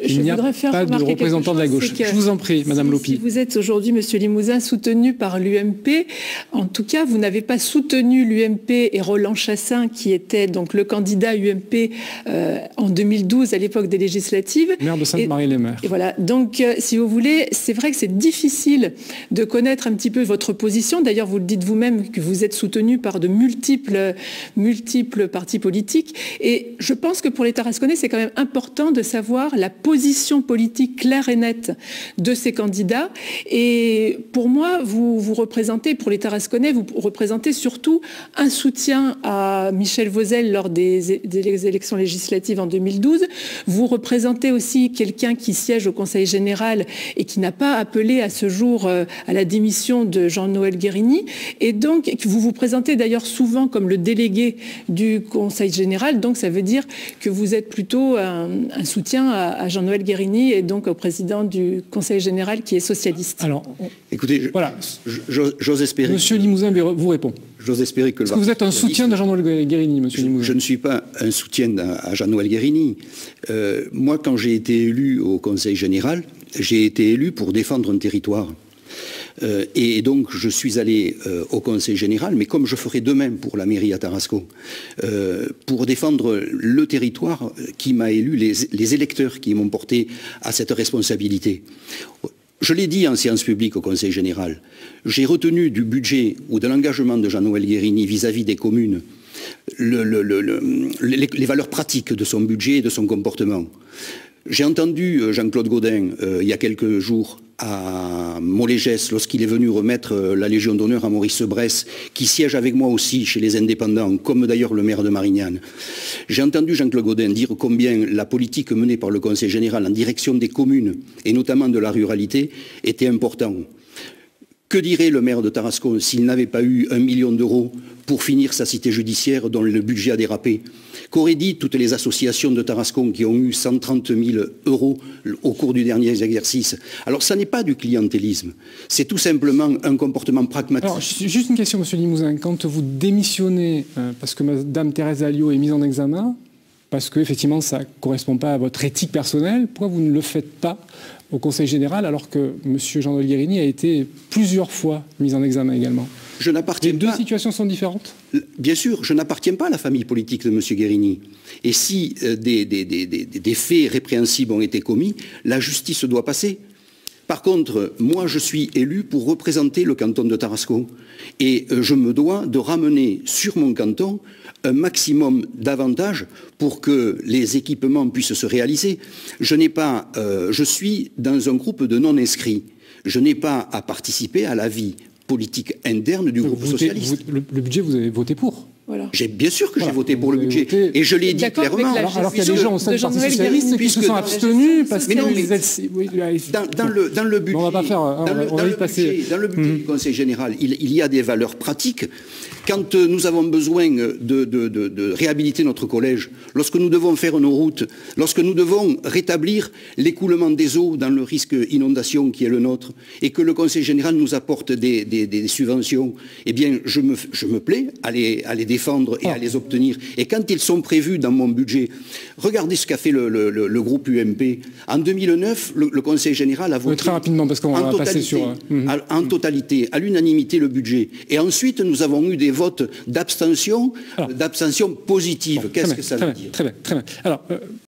Il n'y a pas de représentant de la gauche. Je vous en prie, Madame Lopi. Si vous êtes aujourd'hui, Monsieur Limousin, soutenu par l'UMP, en tout cas, vous n'avez pas soutenu l'UMP et Roland Chassin, qui était donc le candidat UMP en 2012, à l'époque des législatives. Maire de Sainte-Marie-les-Mers. Et voilà. Donc, si vous voulez, c'est vrai que c'est difficile de connaître un petit peu votre position. D'ailleurs, vous le dites vous-même que vous êtes soutenu par de multiples partis politiques. Et je pense que pour les Tarasconnais, c'est quand même important de savoir la position politique claire et nette de ces candidats. Et pour moi, vous représentez, pour les Tarasconnais, vous représentez surtout un soutien à Michel Vauzel lors des élections législatives en 2012. Vous représentez aussi quelqu'un qui siège au Conseil général et qui n'a pas appelé à ce jour à la démission de Jean-Noël Guérini. Et donc, vous vous présentez d'ailleurs souvent comme le délégué du Conseil général. Donc, ça veut dire que vous êtes plutôt un soutien à Jean-Noël Guérini et donc au président du Conseil général qui est socialiste. Alors, écoutez, voilà. J'ose espérer... Monsieur Limousin vous répond. J'ose espérer que... Est-ce que vous êtes un soutien de Jean-Noël Guérini, monsieur Limousin? Je ne suis pas un soutien à Jean-Noël Guérini. Moi, quand j'ai été élu au Conseil général, j'ai été élu pour défendre un territoire. Et donc, je suis allé au Conseil général, mais comme je ferai demain pour la mairie à Tarascon, pour défendre le territoire qui m'a élu, les électeurs qui m'ont porté à cette responsabilité. Je l'ai dit en séance publique au Conseil général, j'ai retenu du budget ou de l'engagement de Jean-Noël Guérini vis-à-vis des communes les valeurs pratiques de son budget et de son comportement. J'ai entendu Jean-Claude Gaudin il y a quelques jours à Molégès, lorsqu'il est venu remettre la Légion d'honneur à Maurice Bresse, qui siège avec moi aussi chez les Indépendants, comme d'ailleurs le maire de Marignane. J'ai entendu Jean-Claude Gaudin dire combien la politique menée par le Conseil général en direction des communes, et notamment de la ruralité, était importante. Que dirait le maire de Tarascon s'il n'avait pas eu 1 million d'euros pour finir sa cité judiciaire dont le budget a dérapé? Qu'auraient dit toutes les associations de Tarascon qui ont eu 130 000 euros au cours du dernier exercice? Alors, ça n'est pas du clientélisme, c'est tout simplement un comportement pragmatique. Alors, juste une question, monsieur Limousin. Quand vous démissionnez, parce que Mme Thérèse Alliot est mise en examen, parce qu'effectivement, ça ne correspond pas à votre éthique personnelle, pourquoi vous ne le faites pas au Conseil général, alors que M. Jean-Noël Guérini a été plusieurs fois mis en examen également? Je n'appartiens pas... Les deux situations sont différentes? Bien sûr, je n'appartiens pas à la famille politique de M. Guérini. Et si des faits répréhensibles ont été commis, la justice doit passer. Par contre, moi, je suis élu pour représenter le canton de Tarascon. Et je me dois de ramener sur mon canton un maximum d'avantages pour que les équipements puissent se réaliser. Je suis dans un groupe de non-inscrits. Je n'ai pas à participer à la vie politique interne du groupe socialiste. Le budget, vous avez voté pour? Voilà. Bien sûr que j'ai voté pour le budget. Et je l'ai dit clairement. Alors qu'il y a des gens au sein du Parti socialiste qui se sont abstenus parce que... Dans le budget, on va pas faire... Dans le budget du Conseil général, il y a des valeurs pratiques. Quand nous avons besoin de réhabiliter notre collège, lorsque nous devons faire nos routes, lorsque nous devons rétablir l'écoulement des eaux dans le risque inondation qui est le nôtre, et que le Conseil général nous apporte des subventions, eh bien, je me plais à les défendre et à les obtenir. Et quand ils sont prévus dans mon budget, regardez ce qu'a fait le groupe UMP. En 2009, le Conseil général a voté très rapidement, parce qu'on va passer sur... en totalité, à l'unanimité, le budget. Et ensuite, nous avons eu des votes d'abstention positive. Qu'est-ce que ça veut dire? Très bien. Alors,